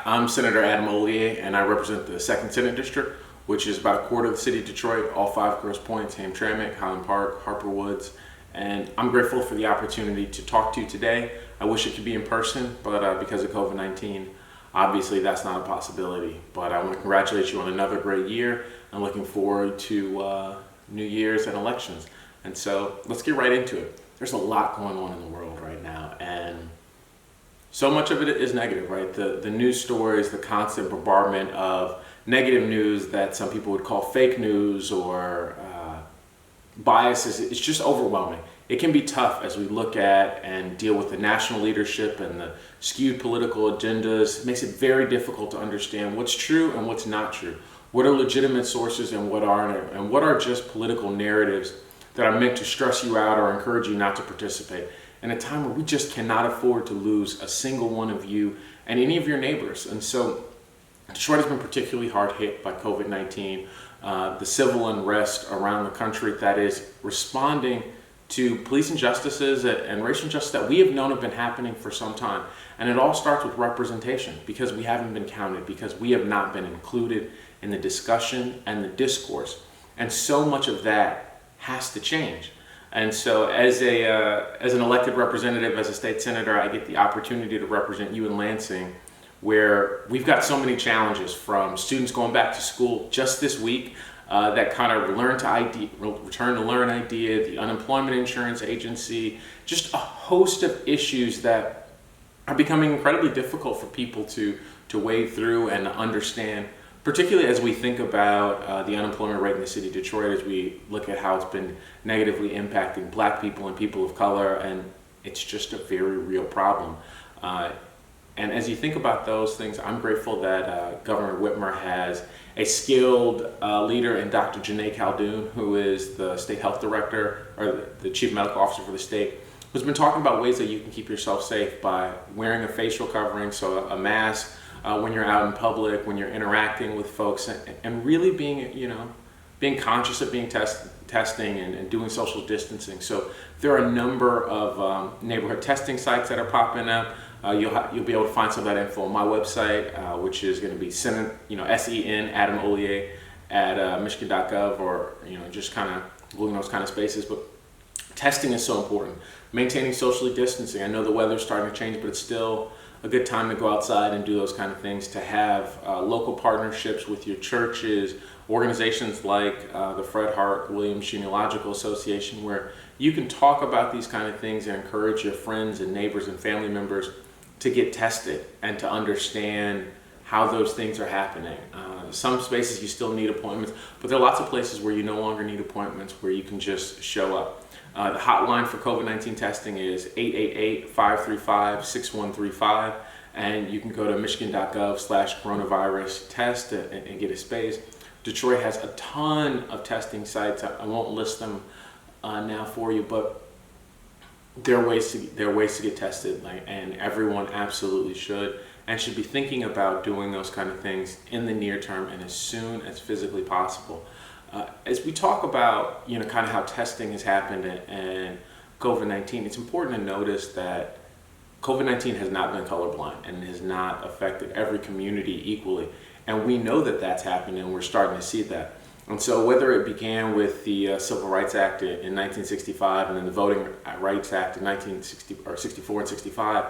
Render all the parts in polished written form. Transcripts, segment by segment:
I'm Senator Adam Hollier, and I represent the 2nd Senate District, which is about a quarter of the city of Detroit, all 5 Grosse Pointes, Hamtramck, Highland Park, Harper Woods. And I'm grateful for the opportunity to talk to you today. I wish it could be in person, but because of COVID-19, obviously that's not a possibility. But I want to congratulate you on another great year. I'm looking forward to New Year's and elections. And so let's get right into it. There's a lot going on in the world right now, and so much of it is negative, right? The news stories, the constant bombardment of negative news that some people would call fake news or biases, it's just overwhelming. It can be tough as we look at and deal with the national leadership and the skewed political agendas. It makes it very difficult to understand what's true and what's not true. What are legitimate sources and what aren't, and what are just political narratives that are meant to stress you out or encourage you not to participate. In a time where we just cannot afford to lose a single one of you and any of your neighbors. And so Detroit has been particularly hard hit by COVID-19, the civil unrest around the country that is responding to police injustices and racial injustice that we have known have been happening for some time. And it all starts with representation, because we haven't been counted, because we have not been included in the discussion and the discourse. And so much of that has to change. And so as an elected representative, as a state senator, I get the opportunity to represent you in Lansing, where we've got so many challenges, from students going back to school just this week, that kind of return to learn idea, the unemployment insurance agency, just a host of issues that are becoming incredibly difficult for people to wade through and understand, particularly as we think about the unemployment rate in the city of Detroit, as we look at how it's been negatively impacting Black people and people of color, and it's just a very real problem. And as you think about those things, I'm grateful that Governor Whitmer has a skilled leader in Dr. Janae Caldoon, who is the state health director, or the chief medical officer for the state, who's been talking about ways that you can keep yourself safe by wearing a facial covering, so a mask, when you're out in public, when you're interacting with folks, and really being conscious of being testing and doing social distancing. So there are a number of neighborhood testing sites that are popping up. You'll be able to find some of that info on my website, which is going to be Sen Adam Hollier at Michigan.gov, or just kind of looking those kind of spaces. But testing is so important. Maintaining socially distancing. I know the weather's starting to change, but it's still a good time to go outside and do those kind of things, to have local partnerships with your churches, organizations like the Hart Genealogical Association, where you can talk about these kind of things and encourage your friends and neighbors and family members to get tested and to understand how those things are happening. Some spaces you still need appointments, but there are lots of places where you no longer need appointments, where you can just show up. The hotline for COVID-19 testing is 888-535-6135, and you can go to michigan.gov/coronavirus test and get a space. Detroit has a ton of testing sites. I won't list them now for you, but there are ways to get tested, and everyone absolutely should be thinking about doing those kind of things in the near term and as soon as physically possible. As we talk about kind of how testing has happened and COVID-19, it's important to notice that COVID-19 has not been colorblind and has not affected every community equally. And we know that that's happened, and we're starting to see that. And so whether it began with the Civil Rights Act in 1965 and then the Voting Rights Act in 64 and 65,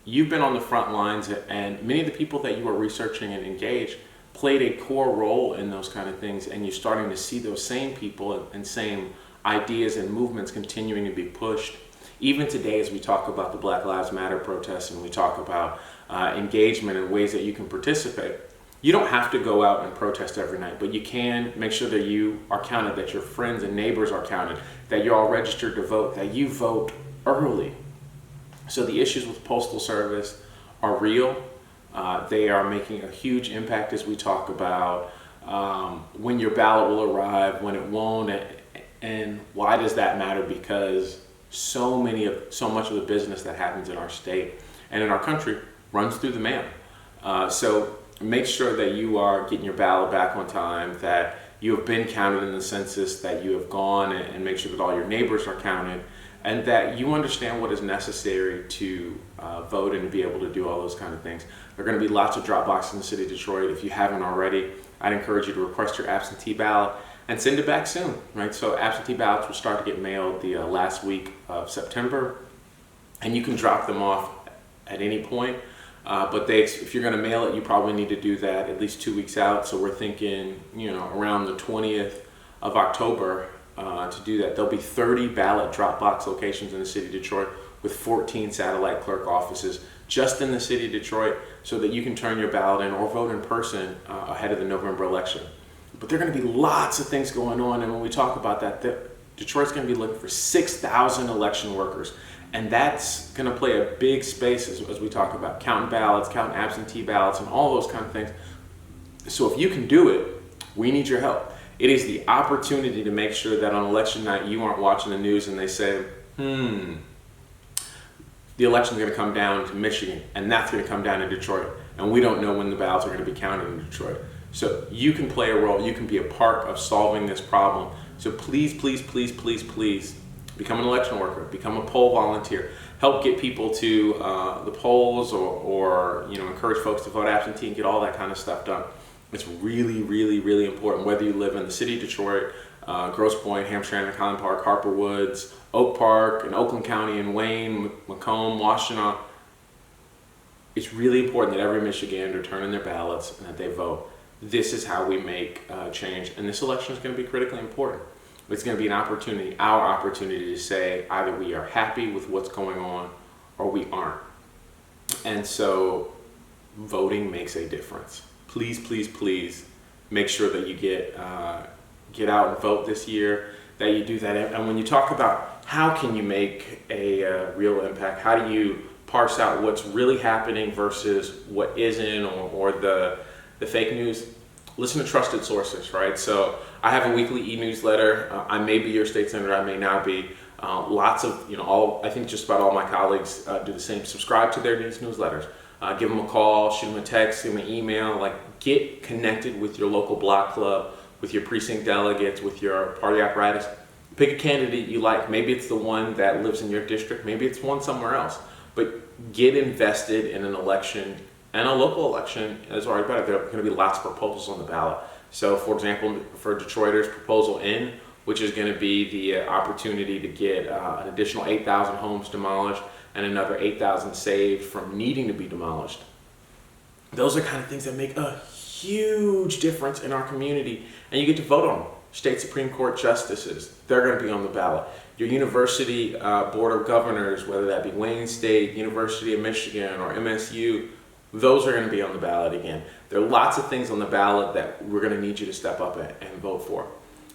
you've been on the front lines, and many of the people that you are researching and engaged played a core role in those kind of things, and you're starting to see those same people and same ideas and movements continuing to be pushed. Even today, as we talk about the Black Lives Matter protests and we talk about engagement and ways that you can participate, you don't have to go out and protest every night, but you can make sure that you are counted, that your friends and neighbors are counted, that you're all registered to vote, that you vote early. So the issues with Postal Service are real. They are making a huge impact as we talk about when your ballot will arrive, when it won't, and why does that matter? Because so much of the business that happens in our state and in our country runs through the mail. So make sure that you are getting your ballot back on time, that you have been counted in the census, that you have gone, and make sure that all your neighbors are counted, and that you understand what is necessary to vote and to be able to do all those kind of things. There are going to be lots of drop boxes in the city of Detroit. If you haven't already, I'd encourage you to request your absentee ballot and send it back soon, right? So absentee ballots will start to get mailed the last week of September, and you can drop them off at any point. But if you're going to mail it, you probably need to do that at least 2 weeks out. So we're thinking, around the 20th of October to do that. There'll be 30 ballot drop box locations in the city of Detroit with 14 satellite clerk offices just in the city of Detroit, so that you can turn your ballot in or vote in person ahead of the November election. But there are going to be lots of things going on, and when we talk about that, Detroit's going to be looking for 6,000 election workers. And that's going to play a big space as we talk about counting ballots, counting absentee ballots, and all those kind of things. So if you can do it, we need your help. It is the opportunity to make sure that on election night you aren't watching the news and they say, the election's going to come down to Michigan, and that's going to come down to Detroit, and we don't know when the ballots are going to be counted in Detroit. So you can play a role. You can be a part of solving this problem. So please, please, please, please, please, become an election worker, become a poll volunteer, help get people to the polls, or encourage folks to vote absentee and get all that kind of stuff done. It's really, really, really important, whether you live in the city of Detroit, Grosse Pointe, Hamtramck, Highland Park, Harper Woods, Oak Park, in Oakland County, in Wayne, Macomb, Washtenaw. It's really important that every Michigander turn in their ballots and that they vote. This is how we make change, and this election is going to be critically important. It's going to be our opportunity to say either we are happy with what's going on or we aren't. And so voting makes a difference. Please, please, please make sure that you get out and vote this year, that you do that. And when you talk about how can you make a real impact, how do you parse out what's really happening versus what isn't, or the fake news, listen to trusted sources, right? So I have a weekly e-newsletter. I may be your state senator, I may not be. Lots of, I think just about all my colleagues do the same. Subscribe to their newsletters. Give them a call, shoot them a text, give them an email. Get connected with your local block club, with your precinct delegates, with your party apparatus. Pick a candidate you like. Maybe it's the one that lives in your district. Maybe it's one somewhere else. But get invested in an election, and a local election is already better. There are going to be lots of proposals on the ballot. So, for example, for Detroiters, Proposal N, which is going to be the opportunity to get an additional 8,000 homes demolished and another 8,000 saved from needing to be demolished. Those are kind of things that make a huge difference in our community, and you get to vote on them. State Supreme Court justices, they're going to be on the ballot. Your university board of governors, whether that be Wayne State, University of Michigan, or MSU, those are going to be on the ballot again. There are lots of things on the ballot that we're going to need you to step up and vote for.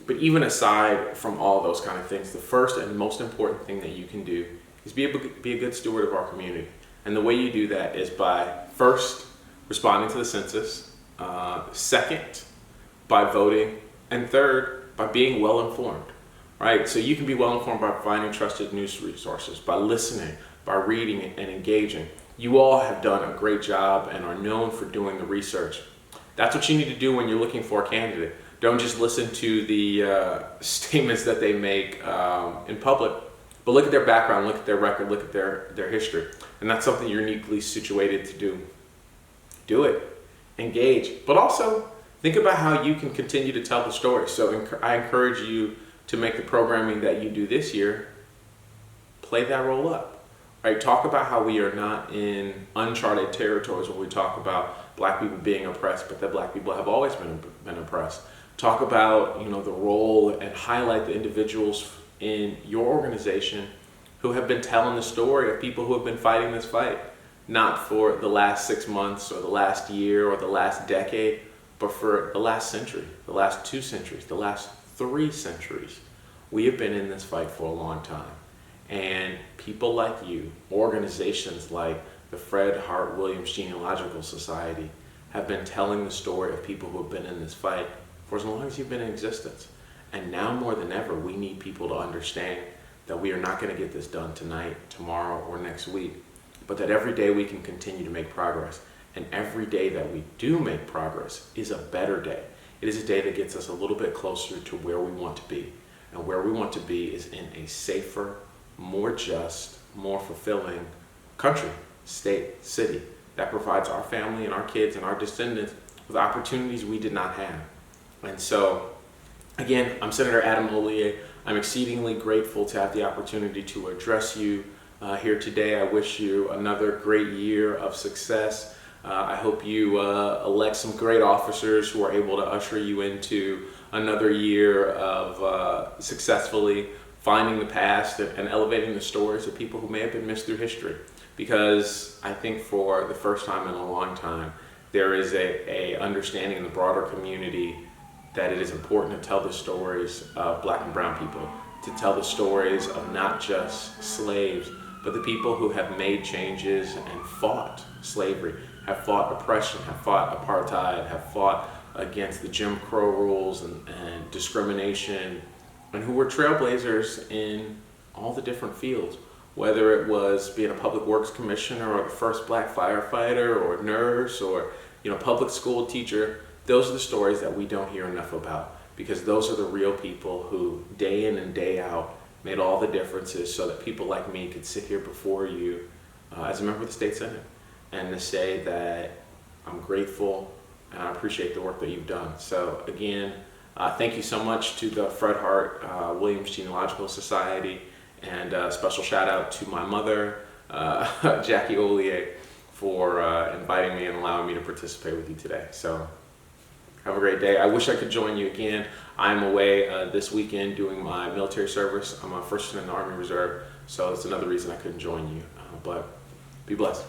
But even aside from all those kind of things, the first and most important thing that you can do is be a good steward of our community. And the way you do that is by, first, responding to the census, second, by voting, and third, by being well informed, right? So you can be well informed by finding trusted news resources, by listening, by reading and engaging. You all have done a great job and are known for doing the research. That's what you need to do when you're looking for a candidate. Don't just listen to the statements that they make in public, but look at their background, look at their record, look at their history. And that's something you're uniquely situated to do. Do it, engage, but also think about how you can continue to tell the story. So I encourage you to make the programming that you do this year, play that role up. Right? Talk about how we are not in uncharted territories when we talk about Black people being oppressed, but that Black people have always been oppressed. Talk about the role and highlight the individuals in your organization who have been telling the story of people who have been fighting this fight, not for the last 6 months or the last year or the last decade, but for the last century, the last 2 centuries, the last 3 centuries. We have been in this fight for a long time. And people like you, organizations like the Fred Hart Williams Genealogical Society, have been telling the story of people who have been in this fight for as long as you've been in existence. And now more than ever, we need people to understand that we are not going to get this done tonight, tomorrow, or next week, but that every day we can continue to make progress. And every day that we do make progress is a better day. It is a day that gets us a little bit closer to where we want to be. And where we want to be is in a safer, more just, more fulfilling country, state, city that provides our family and our kids and our descendants with opportunities we did not have. And so, again, I'm Senator Adam Hollier. I'm exceedingly grateful to have the opportunity to address you here today. I wish you another great year of success. I hope you elect some great officers who are able to usher you into another year of successfully finding the past and elevating the stories of people who may have been missed through history. Because I think for the first time in a long time, there is a understanding in the broader community that it is important to tell the stories of Black and brown people, to tell the stories of not just slaves, but the people who have made changes and fought slavery, have fought oppression, have fought apartheid, have fought against the Jim Crow rules and discrimination, and who were trailblazers in all the different fields, whether it was being a public works commissioner or the first Black firefighter or nurse or public school teacher. Those are the stories that we don't hear enough about, because those are the real people who day in and day out made all the differences so that people like me could sit here before you as a member of the state senate and to say that I'm grateful and I appreciate the work that you've done. So again, thank you so much to the Fred Hart Williams Genealogical Society, and a special shout out to my mother, Jackie Ollier, for inviting me and allowing me to participate with you today. So have a great day. I wish I could join you again. I'm away this weekend doing my military service. I'm a first in the Army Reserve, so it's another reason I couldn't join you. But be blessed.